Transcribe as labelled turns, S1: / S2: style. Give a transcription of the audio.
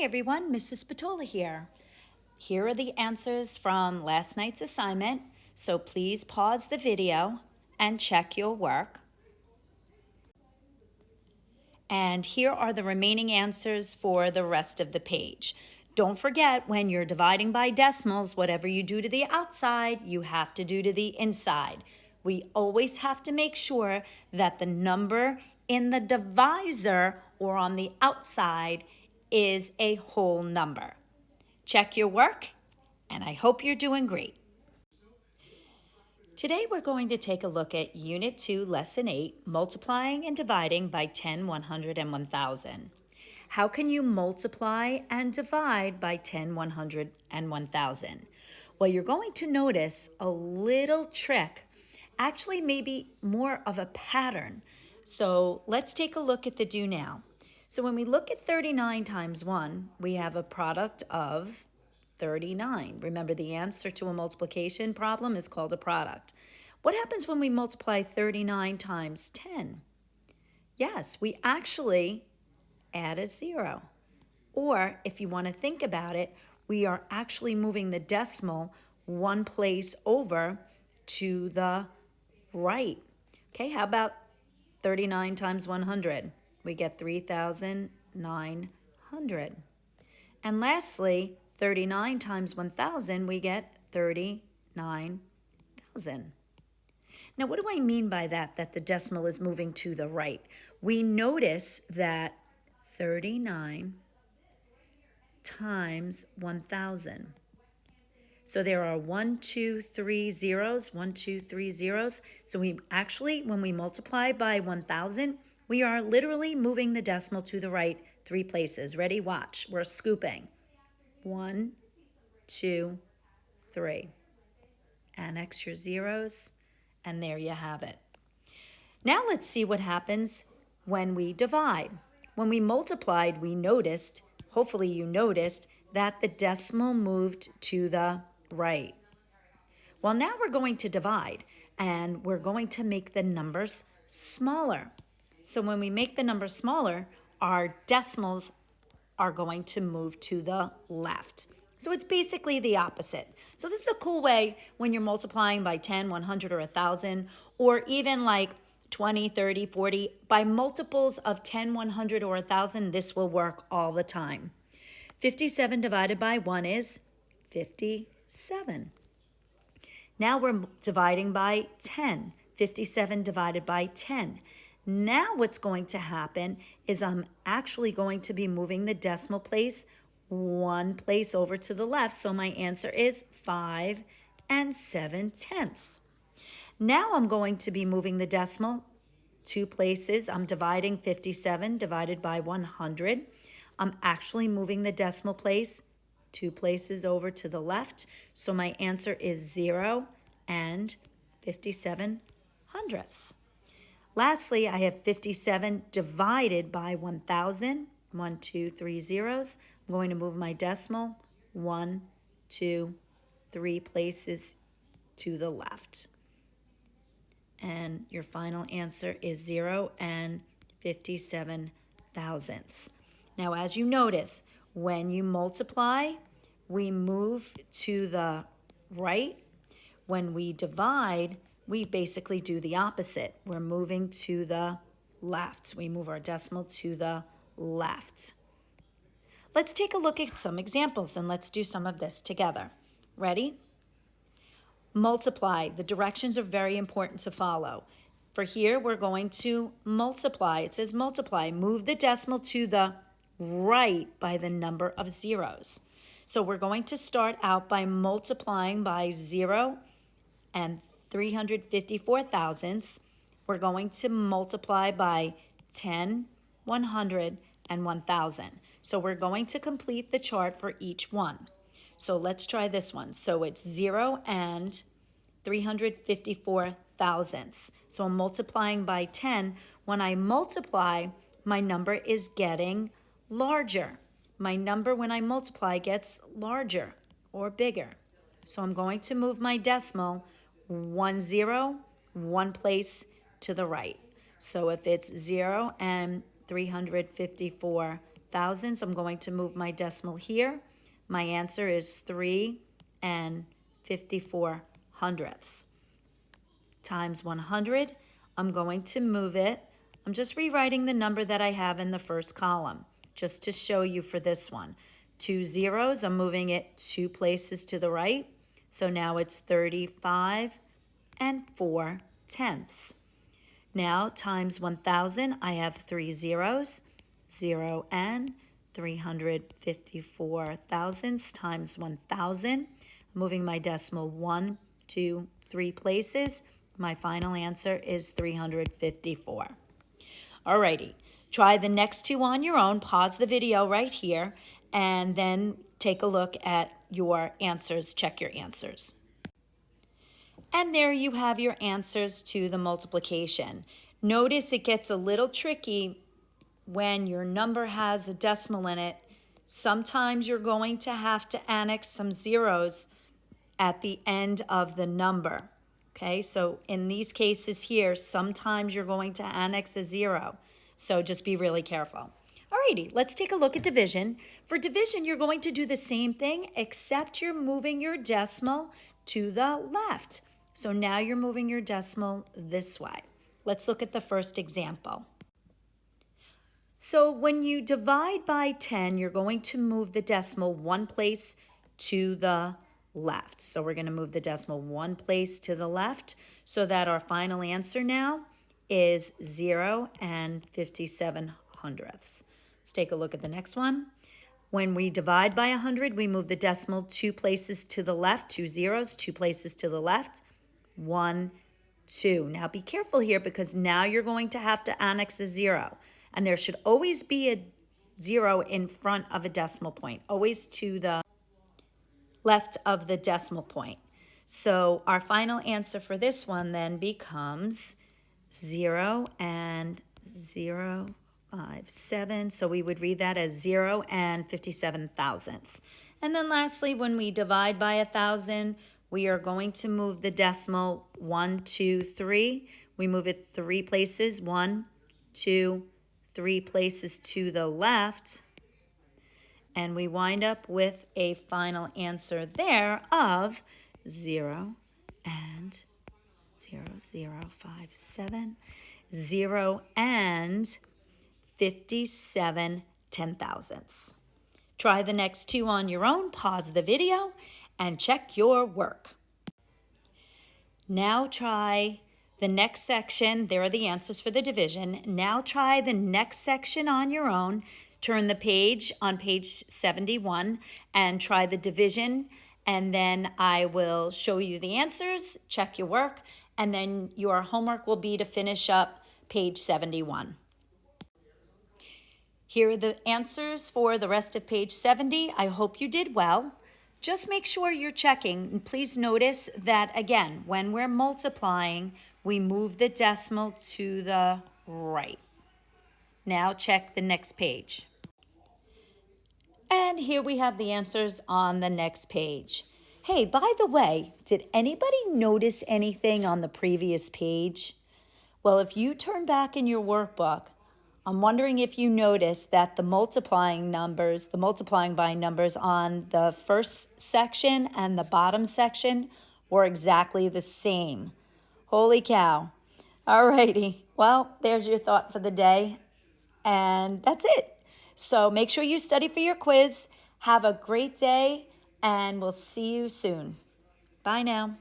S1: Hi everyone, Mrs. Spatola here. Here are the answers from last night's assignment, so please pause the video and check your work. And here are the remaining answers for the rest of the page. Don't forget, when you're dividing by decimals, whatever you do to the outside, you have to do to the inside. We always have to make sure that the number in the divisor or on the outside is a whole number. Check your work, and I hope you're doing great. Today we're going to take a look at Unit 2, Lesson 8, multiplying and dividing by 10, 100, and 1,000. How can you multiply and divide by 10, 100, and 1,000? Well, you're going to notice a little trick, actually maybe more of a pattern. So let's take a look at the do now. So when we look at 39 times 1, we have a product of 39. Remember, the answer to a multiplication problem is called a product. What happens when we multiply 39 times 10? Yes, we actually add a 0. Or, if you want to think about it, we are actually moving the decimal one place over to the right. Okay, how about 39 times 100? We get 3,900. And lastly, 39 times 1,000, we get 39,000. Now, what do I mean by that the decimal is moving to the right? We notice that 39 times 1,000. So there are 1, 2, 3 zeros, 1, 2, 3 zeros. So we actually, when we multiply by 1,000, we are literally moving the decimal to the right 3 places. Ready? Watch. We're scooping. 1, 2, 3. Annex your zeros, and there you have it. Now let's see what happens when we divide. When we multiplied, we noticed, hopefully you noticed, that the decimal moved to the right. Well, now we're going to divide, and we're going to make the numbers smaller. So when we make the numbers smaller, our decimals are going to move to the left. So it's basically the opposite. So this is a cool way when you're multiplying by 10, 100, or 1,000, or even like 20, 30, 40. By multiples of 10, 100, or 1,000, this will work all the time. 57 divided by 1 is 57. Now we're dividing by 10. 57 divided by 10. Now what's going to happen is I'm actually going to be moving the decimal place one place over to the left. So my answer is 5 7/10. Now I'm going to be moving the decimal 2 places. I'm dividing 57 divided by 100. I'm actually moving the decimal place 2 places over to the left. So my answer is 0 and 57/100. Lastly, I have 57 divided by 1,000. 1, 2, 3 zeros. I'm going to move my decimal 1, 2, 3 places to the left. And your final answer is 0 and 57/1000. Now, as you notice, when you multiply, we move to the right. When we divide, we basically do the opposite. We're moving to the left. We move our decimal to the left. Let's take a look at some examples, and let's do some of this together. Ready? Multiply. The directions are very important to follow. For here, we're going to multiply. It says multiply. Move the decimal to the right by the number of zeros. So we're going to start out by multiplying by 0 and 354 thousandths. We're going to multiply by 10, 100, and 1,000. So we're going to complete the chart for each one. So let's try this one. So it's 0 and 354 thousandths. So I'm multiplying by 10. When I multiply, my number is getting larger. My number when I multiply gets larger or bigger. So I'm going to move my decimal 1 0, one place to the right. So if it's 0 and 354 thousands. I'm going to move my decimal here. My answer is 3 and 54 hundredths. Times 100, I'm going to move it. I'm just rewriting the number that I have in the first column, just to show you for this one. 2 zeros, I'm moving it 2 places to the right. So now it's 35 and 4 tenths. Now times 1,000, I have 3 zeros, 0 and 354 thousandths times 1,000. Moving my decimal 1, 2, 3 places. My final answer is 354. Alrighty, try the next two on your own. Pause the video right here and then take a look at your answers. Check your answers. And there you have your answers to the multiplication. Notice it gets a little tricky when your number has a decimal in it. Sometimes you're going to have to annex some zeros at the end of the number. Okay, so in these cases here, sometimes you're going to annex a 0. So just be really careful. Alrighty, let's take a look at division. For division, you're going to do the same thing, except you're moving your decimal to the left. So now you're moving your decimal this way. Let's look at the first example. So when you divide by 10, you're going to move the decimal 1 place to the left. So we're going to move the decimal 1 place to the left so that our final answer now is 0 and 57 hundredths. Let's take a look at the next one. When we divide by 100, we move the decimal 2 places to the left, 2 zeros, 2 places to the left, 1, 2. Now be careful here because now you're going to have to annex a 0. And there should always be a 0 in front of a decimal point, always to the left of the decimal point. So our final answer for this one then becomes 0 and 0.57. So we would read that as 0 and 57 thousandths. And then lastly, when we divide by 1,000, we are going to move the decimal 1, 2, 3. We move it 3 places, 1, 2, 3 places to the left. And we wind up with a final answer there of 0 and 0.057, 0 and 57 ten thousandths. Try the next two on your own, pause the video, and check your work. Now try the next section. There are the answers for the division. Now try the next section on your own. Turn the page on page 71 and try the division, and then I will show you the answers, check your work, and then your homework will be to finish up page 71. Here are the answers for the rest of page 70. I hope you did well. Just make sure you're checking. And please notice that, again, when we're multiplying, we move the decimal to the right. Now check the next page. And here we have the answers on the next page. Hey, by the way, did anybody notice anything on the previous page? Well, if you turn back in your workbook, I'm wondering if you noticed that the multiplying by numbers on the first section and the bottom section were exactly the same. Holy cow. Alrighty, well, there's your thought for the day, and that's it. So make sure you study for your quiz. Have a great day, and we'll see you soon. Bye now.